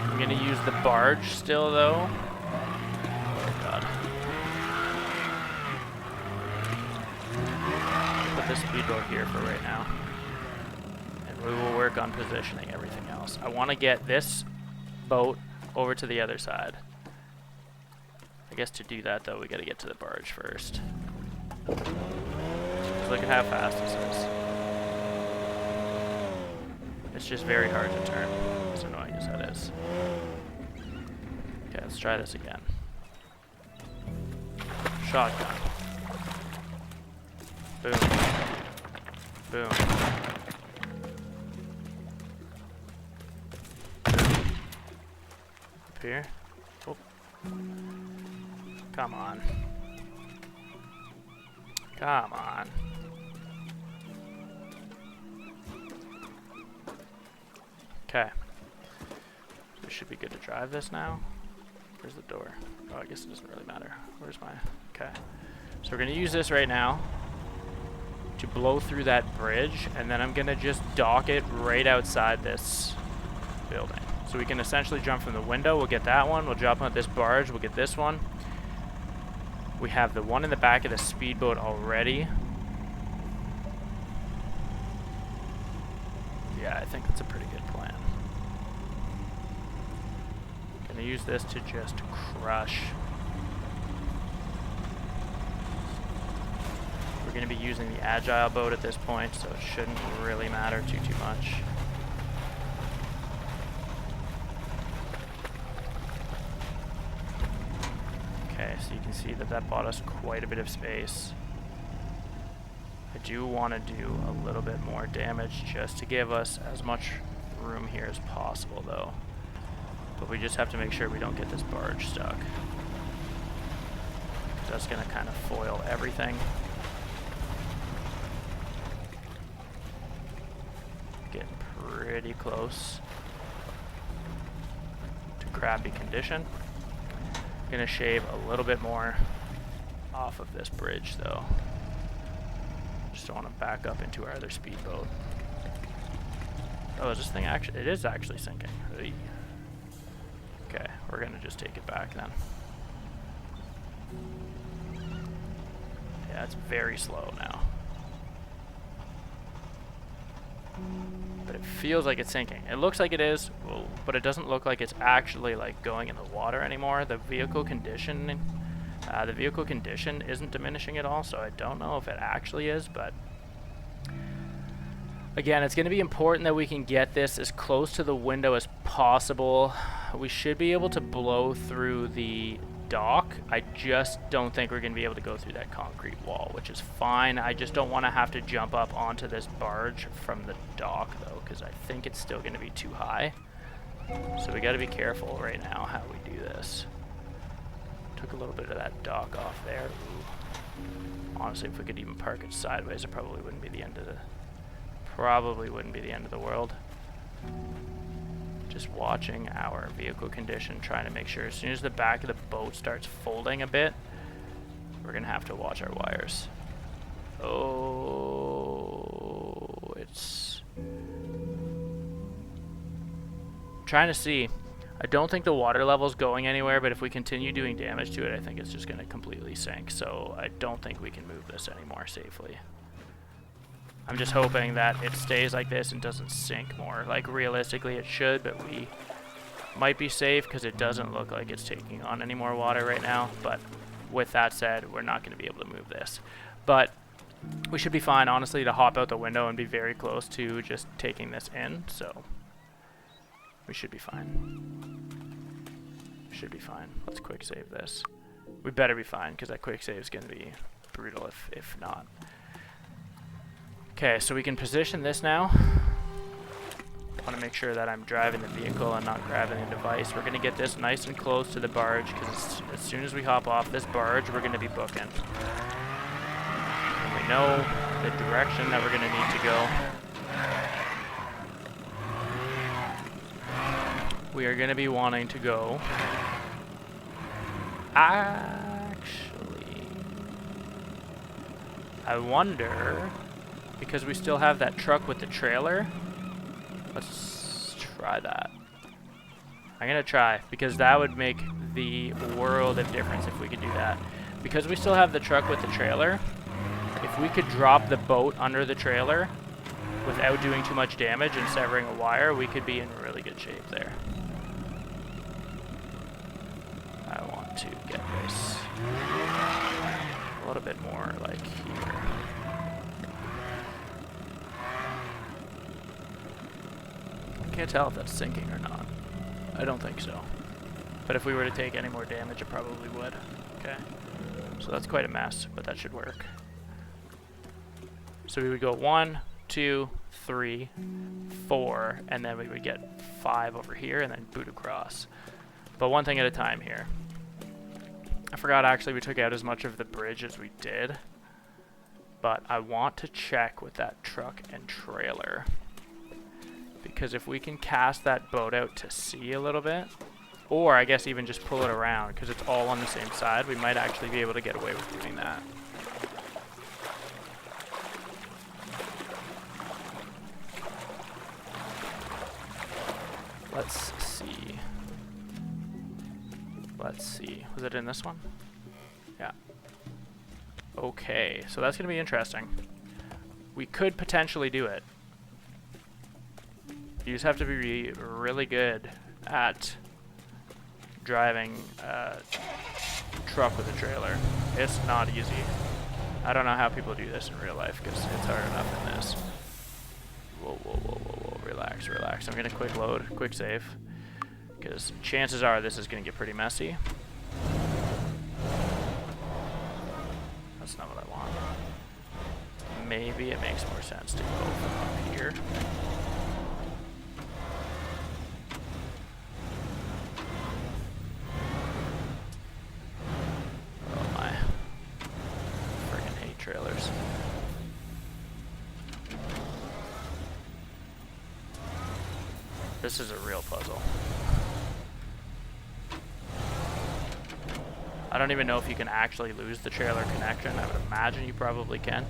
I'm gonna use the barge still, though. Oh god. Put this speedboat here for right now. And we will work on positioning everything else. I want to get this boat over to the other side. I guess to do that, though, we gotta get to the barge first. Just look at how fast this is. It's just very hard to turn, as annoying as that is. Okay, let's try this again. Shotgun. Boom. Boom. Up here. Oh. Come on. Come on. Okay. We should be good to drive this now. Where's the door? Oh, I guess it doesn't really matter. Where's my... Okay. So we're going to use this right now to blow through that bridge, and then I'm going to just dock it right outside this building. So we can essentially jump from the window. We'll get that one. We'll jump on this barge. We'll get this one. We have the one in the back of the speedboat already. Yeah, I think that's a pretty good plan. Gonna use this to just crush. We're gonna be using the agile boat at this point, so it shouldn't really matter too much. Okay, so you can see that that bought us quite a bit of space. I do want to do a little bit more damage just to give us as much room here as possible, though. But we just have to make sure we don't get this barge stuck. That's going to kind of foil everything. Getting pretty close to crappy condition. Gonna shave a little bit more off of this bridge, though. Just don't want to back up into our other speedboat. Oh, is this thing actually? It is actually sinking. Oy. Okay, we're gonna just take it back then. Yeah, it's very slow now. But it feels like it's sinking. It looks like it is, but it doesn't look like it's actually like going in the water anymore. The vehicle condition isn't diminishing at all, so I don't know if it actually is, but again, it's going to be important that we can get this as close to the window as possible. We should be able to blow through the dock. I just don't think we're going to be able to go through that concrete wall, which is fine. I just don't want to have to jump up onto this barge from the dock, though, because I think it's still going to be too high. So we got to be careful right now how we do this. Took a little bit of that dock off there. Ooh. Honestly, if we could even park it sideways, it probably wouldn't be the end of the world. Just watching our vehicle condition, trying to make sure as soon as the back of the boat starts folding a bit, we're gonna have to watch our wires. Oh, it's... I'm trying to see. I don't think the water level's going anywhere, but if we continue doing damage to it, I think it's just gonna completely sink. So I don't think we can move this anymore safely. I'm just hoping that it stays like this and doesn't sink more. Like, realistically it should, but we might be safe because it doesn't look like it's taking on any more water right now. But with that said, we're not going to be able to move this. But we should be fine, honestly, to hop out the window and be very close to just taking this in. So we should be fine. Should be fine. Let's quick save this. We better be fine because that quick save is going to be brutal if not. Okay, so we can position this now. I want to make sure that I'm driving the vehicle and not grabbing the device. We're going to get this nice and close to the barge because as soon as we hop off this barge, we're going to be booking. And we know the direction that we're going to need to go. We are going to be wanting to go. Actually, I wonder, because we still have that truck with the trailer, let's try that. I'm gonna try, because that would make the world of difference if we could do that. Because we still have the truck with the trailer, if we could drop the boat under the trailer without doing too much damage and severing a wire, we could be in really good shape there. I want to get this a little bit more like here. I can't tell if that's sinking or not. I don't think so. But if we were to take any more damage, it probably would. Okay. So that's quite a mess, but that should work. So we would go 1, 2, 3, 4, and then we would get 5 over here and then boot across. But one thing at a time here. I forgot actually we took out as much of the bridge as we did. But I want to check with that truck and trailer. Because if we can cast that boat out to sea a little bit, or I guess even just pull it around because it's all on the same side, we might actually be able to get away with doing that. Let's see. Let's see. Was it in this one? Yeah. Okay, so that's going to be interesting. We could potentially do it. You just have to be really good at driving a truck with a trailer. It's not easy. I don't know how people do this in real life because it's hard enough in this. Whoa, whoa, whoa, whoa, whoa. Relax, relax. I'm going to quick load, quick save. Because chances are this is going to get pretty messy. That's not what I want. Maybe it makes more sense to go from up here. Oh my. Friggin' hate trailers. This is a real puzzle. I don't even know if you can actually lose the trailer connection. I would imagine you probably can,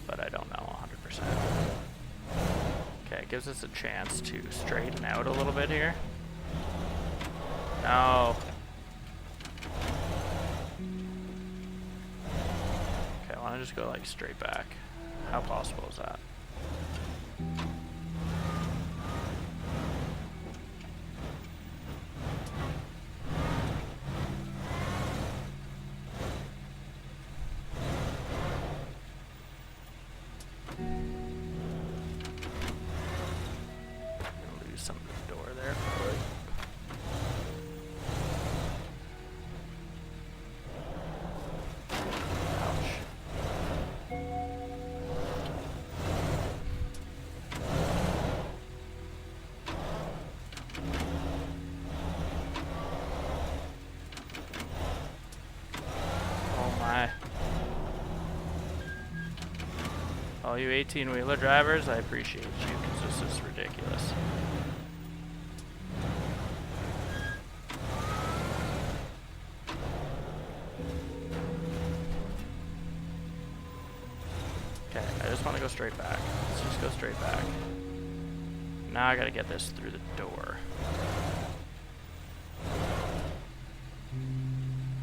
but I don't know 100%. Okay, it gives us a chance to straighten out a little bit here. No. Okay, I want to just go like straight back. How possible is that? Some of the door there. Ouch. Oh my. All you 18-wheeler drivers, I appreciate you because this is ridiculous. Okay, I just want to go straight back. Let's just go straight back. Now I gotta get this through the door.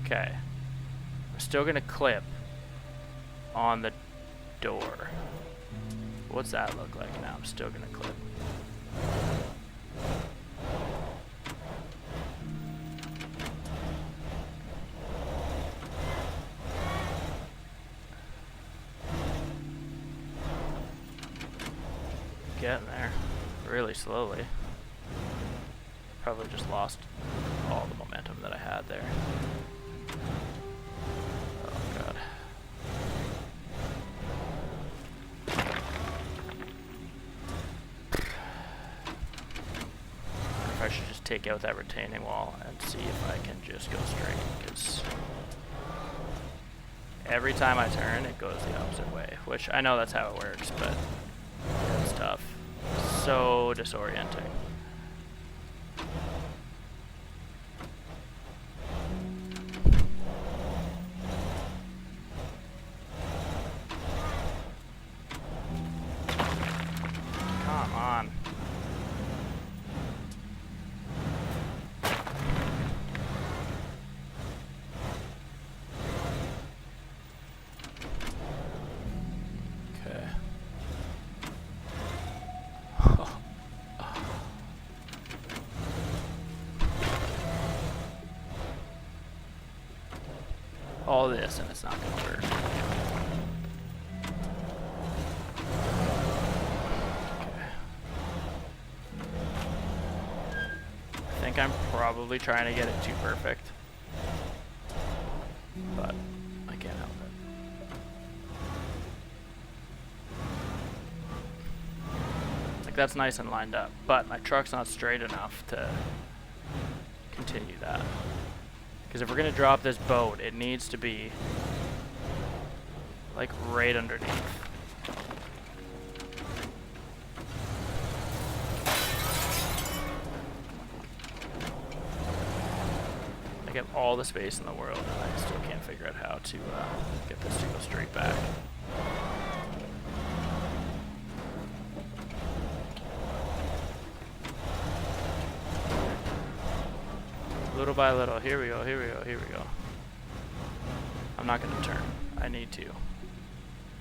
Okay. I'm still gonna clip on the door. What's that look like now? I'm still gonna clip. Getting there really slowly. Probably just lost all the momentum that I had there. Oh god. I should just take out that retaining wall and see if I can just go straight, because every time I turn it goes the opposite way, which I know that's how it works, but it's tough. So disorienting. all this and it's not going to work. Okay. I think I'm probably trying to get it too perfect, but I can't help it. Like, that's nice and lined up, but my truck's not straight enough to continue that. Because if we're going to drop this boat, it needs to be like right underneath. I get all the space in the world, and I still can't figure out how to get this to go straight back. Little by little. Here we go, here we go, here we go. I'm not going to turn. I need to.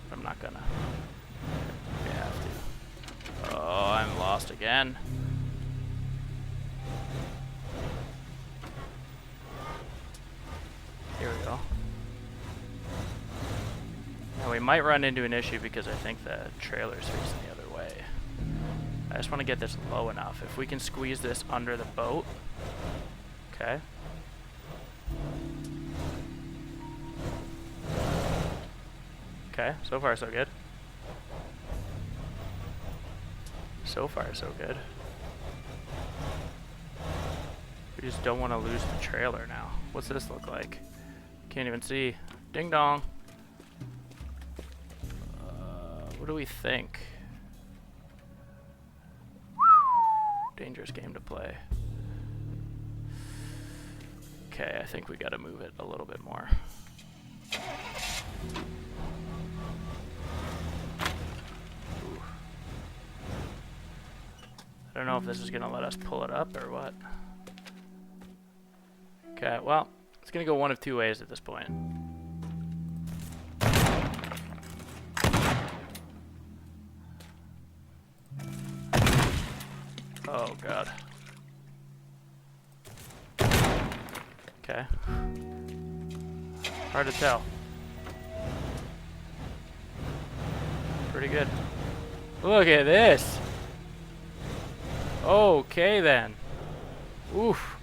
But I'm not going to. We have to. Oh, I'm lost again. Here we go. Now we might run into an issue because I think the trailer's facing the other way. I just want to get this low enough. If we can squeeze this under the boat. Okay. Okay, so far so good. So far so good. We just don't want to lose the trailer now. What's this look like? Can't even see. Ding dong. What do we think? Dangerous game to play. Okay, I think we gotta move it a little bit more. Ooh. I don't know if this is gonna let us pull it up or what. Okay, well, it's gonna go one of two ways at this point. Oh god. Okay. Hard to tell. Pretty good. Look at this. Okay then. Oof.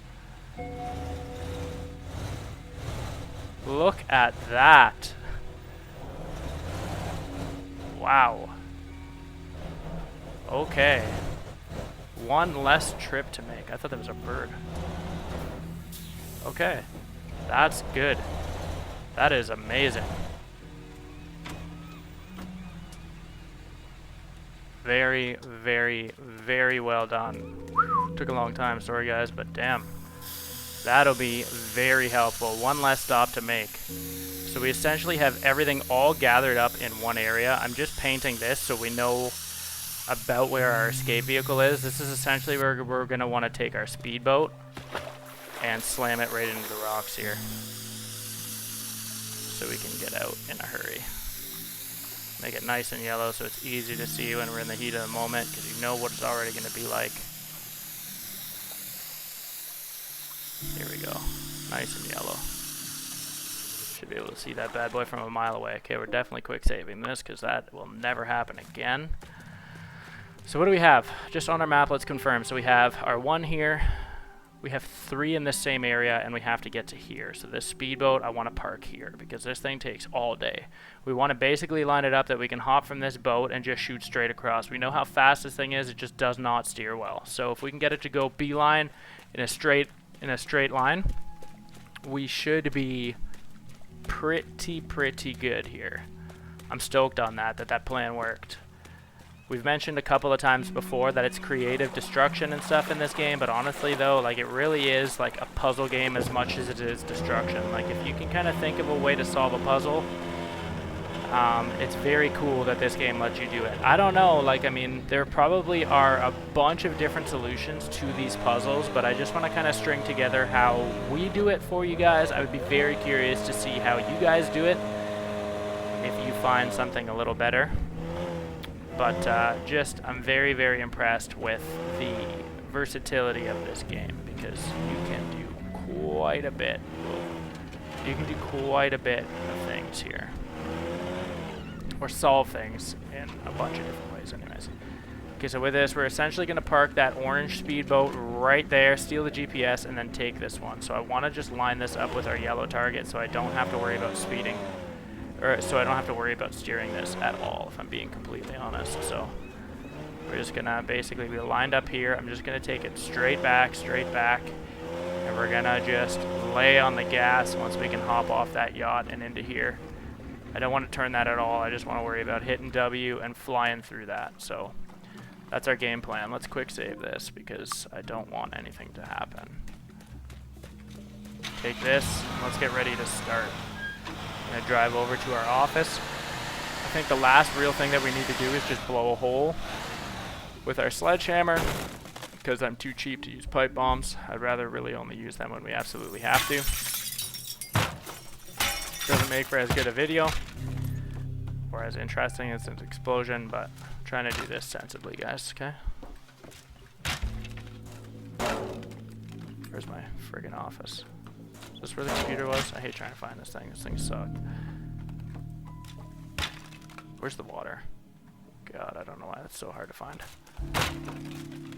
Look at that. Wow. Okay. One less trip to make. I thought that was a bird. Okay. That's good. That is amazing. Very, very, very well done. Took a long time, sorry guys, but damn. That'll be very helpful. One less stop to make. So we essentially have everything all gathered up in one area. I'm just painting this so we know about where our escape vehicle is. This is essentially where we're going to want to take our speedboat and slam it right into the rocks here so we can get out in a hurry. Make it nice and yellow so it's easy to see when we're in the heat of the moment, because you know what it's already going to be like. Here we go. Nice and yellow. Should be able to see that bad boy from a mile away. Okay, we're definitely quick saving this because that will never happen again. So what do we have? Just on our map, let's confirm. So we have our one here. We have 3 in this same area, and we have to get to here. So this speedboat, I want to park here because this thing takes all day. We want to basically line it up that we can hop from this boat and just shoot straight across. We know how fast this thing is. It just does not steer well. So if we can get it to go beeline in a straight line, we should be pretty good here. I'm stoked on that plan worked. We've mentioned a couple of times before that it's creative destruction and stuff in this game, but honestly though, like, it really is like a puzzle game as much as it is destruction. Like, if you can kind of think of a way to solve a puzzle, it's very cool that this game lets you do it. I don't know, like, I mean, there probably are a bunch of different solutions to these puzzles, but I just want to kind of string together how we do it for you guys. I would be very curious to see how you guys do it, if you find something a little better. But I'm very, very impressed with the versatility of this game because you can do quite a bit. So you can do quite a bit of things here. Or solve things in a bunch of different ways anyways. Okay, so with this, we're essentially going to park that orange speedboat right there, steal the GPS, and then take this one. So I want to just line this up with our yellow target so I don't have to worry about speeding. Or so I don't have to worry about steering this at all, if I'm being completely honest. So we're just going to basically be lined up here. I'm just going to take it straight back, and we're going to just lay on the gas once we can hop off that yacht and into here. I don't want to turn that at all. I just want to worry about hitting W and flying through that. So that's our game plan. Let's quick save this because I don't want anything to happen. Take this, and let's get ready to start. I'm going to drive over to our office. I think the last real thing that we need to do is just blow a hole with our sledgehammer because I'm too cheap to use pipe bombs. I'd rather really only use them when we absolutely have to. Doesn't make for as good a video or as interesting as an explosion, but I'm trying to do this sensibly, guys, okay? Where's my friggin' office? Is this where the computer was? I hate trying to find this thing. This thing sucked. Where's the water? God, I don't know why that's so hard to find.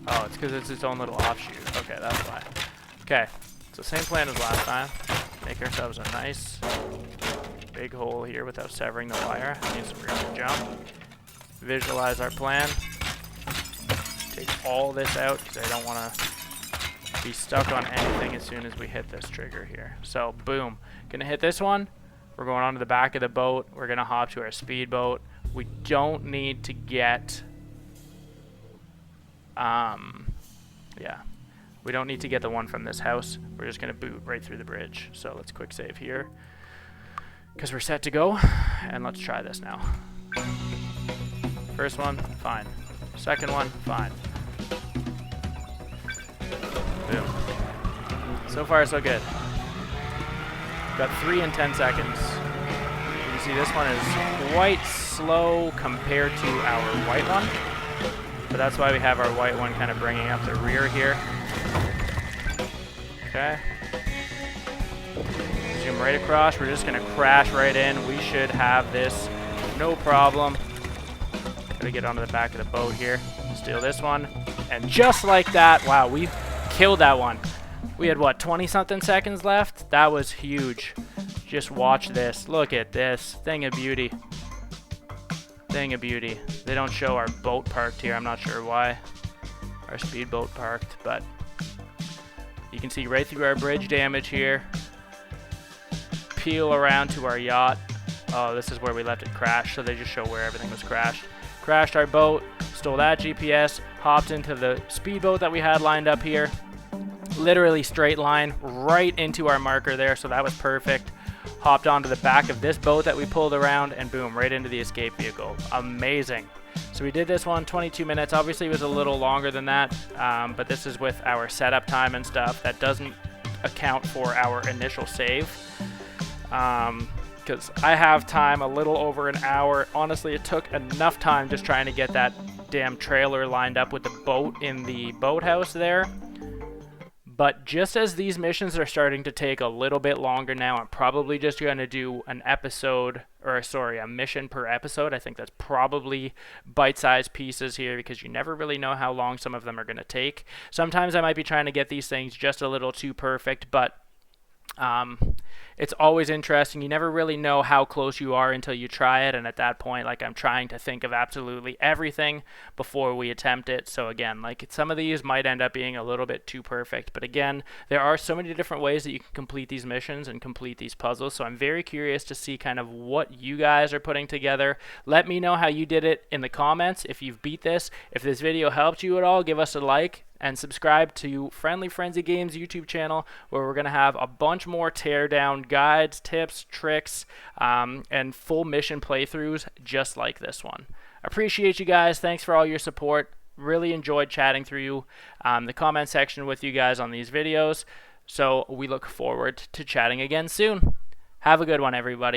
Oh, it's because it's its own little offshoot. Okay, that's why. Okay, so same plan as last time. Make ourselves a nice big hole here without severing the wire. Need some room to jump. Visualize our plan. Take all this out because I don't want to be stuck on anything as soon as we hit this trigger here. So boom, gonna hit this one. We're going onto the back of the boat. We're gonna hop to our speedboat. We don't need to get yeah, we don't need to get the one from this house. We're just gonna boot right through the bridge. So let's quick save here because we're set to go, and let's try this now. First one, fine. Second one, fine. Boom. So far, so good. Got 3 in 10 seconds. You can see this one is quite slow compared to our white one. But that's why we have our white one kind of bringing up the rear here. Okay. Zoom right across. We're just going to crash right in. We should have this no problem. Gotta get onto the back of the boat here. Steal this one. And just like that, wow, we killed that one. We had, what, 20-something seconds left? That was huge. Just watch this. Look at this. Thing of beauty. Thing of beauty. They don't show our boat parked here. I'm not sure why. Our speedboat parked, but you can see right through our bridge damage here. Peel around to our yacht. Oh, this is where we left it crash, so they just show where everything was crashed. Crashed our boat, stole that GPS, hopped into the speedboat that we had lined up here. Literally straight line right into our marker there, so that was perfect. Hopped onto the back of this boat that we pulled around, and boom, right into the escape vehicle. Amazing. So we did this one 22 minutes. Obviously it was a little longer than that, but this is with our setup time and stuff. That doesn't account for our initial save. Because I have time a little over an hour. Honestly, it took enough time just trying to get that damn trailer lined up with the boat in the boathouse there. But just as these missions are starting to take a little bit longer now, I'm probably just going to do an episode, or sorry, a mission per episode. I think that's probably bite-sized pieces here because you never really know how long some of them are going to take. Sometimes I might be trying to get these things just a little too perfect, but it's always interesting. You never really know how close you are until you try it, and at that point, like, I'm trying to think of absolutely everything before we attempt it. So again, like, some of these might end up being a little bit too perfect, but again, there are so many different ways that you can complete these missions and complete these puzzles, so I'm very curious to see kind of what you guys are putting together. Let me know how you did it in the comments. If you've beat this, if this video helped you at all, give us a like. And subscribe to Friendly Frenzy Games YouTube channel, where we're going to have a bunch more teardown guides, tips, tricks, and full mission playthroughs just like this one. Appreciate you guys. Thanks for all your support. Really enjoyed chatting through the comment section with you guys on these videos. So we look forward to chatting again soon. Have a good one, everybody.